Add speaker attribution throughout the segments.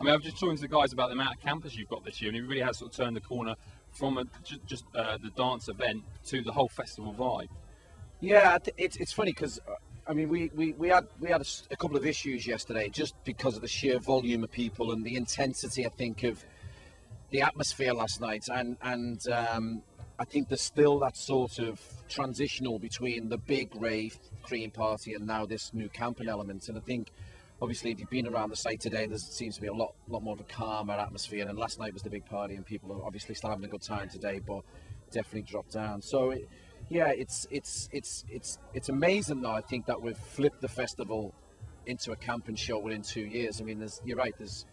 Speaker 1: I mean, I've just talking to the guys about the amount of campers you've got this year, and it really has sort of turned the corner from just the dance event to the whole festival vibe.
Speaker 2: Yeah, it's funny because I mean we had a couple of issues yesterday just because of the sheer volume of people and the intensity, I think, of the atmosphere last night, and I think there's still that sort of transitional between the big rave cream party and now this new camping element. And I think obviously if you've been around the site today, there seems to be a lot more of a calmer atmosphere, and last night was the big party and people are obviously still having a good time today, but definitely dropped down. So yeah, it's amazing though, I think, that we've flipped the festival into a camping show within 2 years. I mean, you're right, there's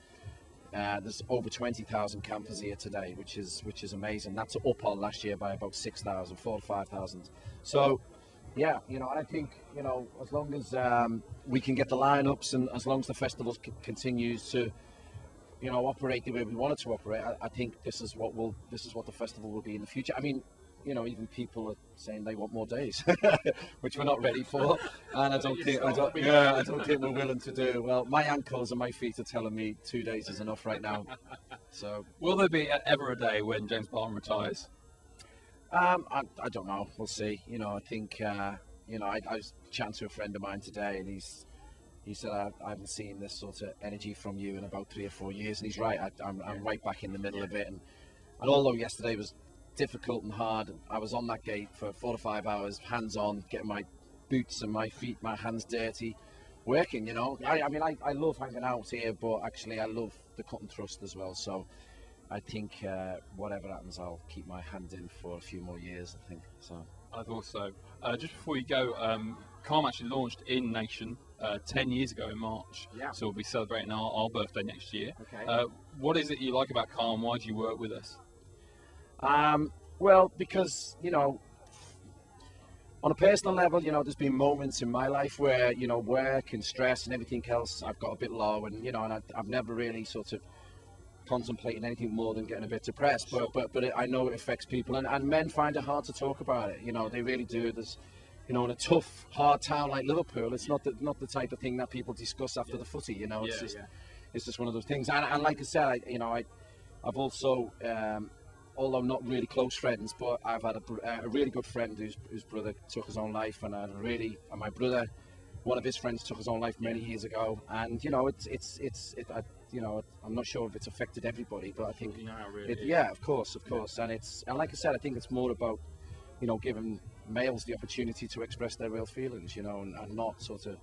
Speaker 2: over 20,000 campers here today, which is amazing. That's up on last year by about 6,000, 4,000 to 5,000. So yeah, you know, I think, you know, as long as we can get the lineups and as long as the festival continues to, you know, operate the way we want it to operate, I think this is what the festival will be in the future. I mean, you know, even people are saying they want more days, which we're not ready for, and I don't think we're willing to do. Well, my ankles and my feet are telling me 2 days is enough right now. So,
Speaker 1: will there be ever a day when James Barton retires?
Speaker 2: I don't know. We'll see. You know, I think you know, I was chatting to a friend of mine today, and he said I haven't seen this sort of energy from you in about 3 or 4 years, and he's right. I'm right back in the middle of it, and although yesterday was difficult and hard, I was on that gate for 4 to 5 hours, hands on, getting my boots and my feet, my hands dirty, working, you know. I mean, I love hanging out here, but actually I love the cut and thrust as well. So I think whatever happens, I'll keep my hand in for a few more years, I think. So
Speaker 1: I thought so. Just before you go, Calm actually launched in Nation 10 years ago in March.
Speaker 2: Yeah.
Speaker 1: So we'll be celebrating our birthday next year.
Speaker 2: Okay.
Speaker 1: What is it you like about Calm? Why do you work with us?
Speaker 2: Well, because, you know, on a personal level, you know, there's been moments in my life where, you know, work and stress and everything else, I've got a bit low, and, you know, and I've never really sort of contemplated anything more than getting a bit depressed. But I know it affects people, and men find it hard to talk about it. You know, they really do. There's, you know, in a tough, hard town like Liverpool, it's not the type of thing that people discuss after the footy. You know, it's just one of those things. And like I said, I've also, although not really close friends, but I've had a really good friend whose brother took his own life, and my brother, one of his friends took his own life many years ago, and you know, I'm not sure if it's affected everybody, but I think yeah, of course, and like I said, I think it's more about, you know, giving males the opportunity to express their real feelings, you know, and not sort of,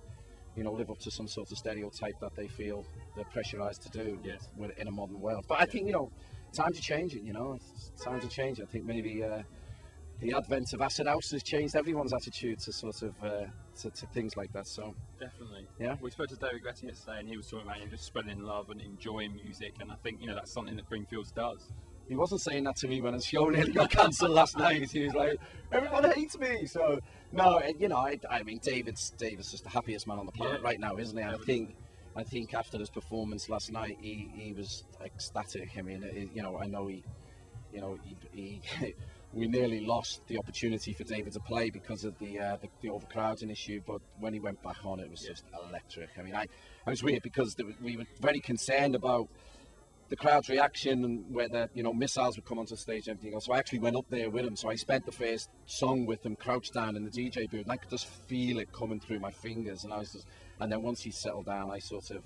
Speaker 2: you know, live up to some sort of stereotype that they feel they're pressurized to do in a modern world. But I think, you know, times are changing, you know. Times are changing. I think maybe the advent of acid house has changed everyone's attitude to sort of to things like that. So
Speaker 1: definitely,
Speaker 2: yeah.
Speaker 1: We spoke to David Gretton yesterday, and he was talking about just spreading love and enjoying music, and I think, you know, that's something that Greenfields does.
Speaker 2: He wasn't saying that to me when his show nearly got cancelled last night. He was like, "Everyone hates me." So no, you know, I mean, David's just the happiest man on the planet right now, isn't he? I think after his performance last night, he was ecstatic. I mean, you know, I know he we nearly lost the opportunity for David to play because of the overcrowding issue, but when he went back on, it was just electric. I mean, I was weird because we were very concerned about the crowd's reaction and whether, you know, missiles would come onto the stage and everything else. So I actually went up there with him. So I spent the first song with him, crouched down in the DJ booth, and I could just feel it coming through my fingers. And then once he settled down, I sort of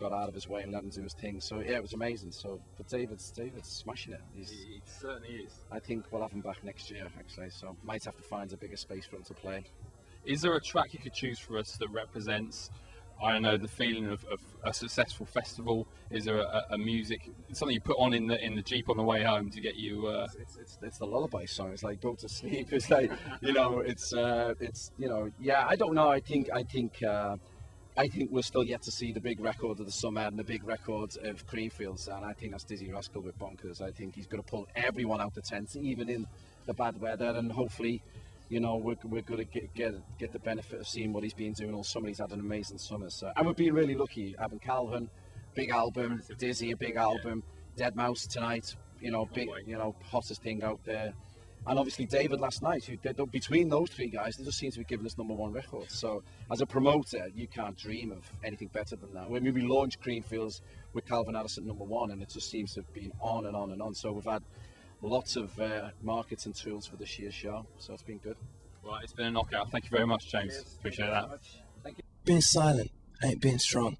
Speaker 2: got out of his way and let him do his thing. So yeah, it was amazing. So, but David's smashing it.
Speaker 1: He certainly is.
Speaker 2: I think we'll have him back next year, actually. So might have to find a bigger space for him to play.
Speaker 1: Is there a track you could choose for us that represents, I don't know, the feeling of a successful festival? Is there a music, something you put on in the Jeep on the way home to get you?
Speaker 2: It's the lullaby song. It's like go to sleep. It's like, you know, it's you know, yeah. I don't know. I think we're still yet to see the big record of the summer and the big record of Creamfields, and I think that's Dizzy Rascal with Bonkers. I think he's going to pull everyone out the tent, even in the bad weather, and hopefully, you know, we're going to get the benefit of seeing what he's been doing all summer. He's had an amazing summer, so, and we've been really lucky having Calvin, big album, Dizzy, a big album, Dead Mouse tonight, you know, big, you know, hottest thing out there. and obviously David last night. Between those three guys, they just seem to be giving us #1 records. So as a promoter, you can't dream of anything better than that. When we launched Creamfields with Calvin Harris at #1, and it just seems to have been on and on and on. So we've had lots of markets and tools for this year's show, so it's been good.
Speaker 1: Right, it's been a knockout. Thank you very much, James.
Speaker 2: Cheers.
Speaker 1: Appreciate that.
Speaker 2: Thank you.
Speaker 3: Being silent ain't being strong.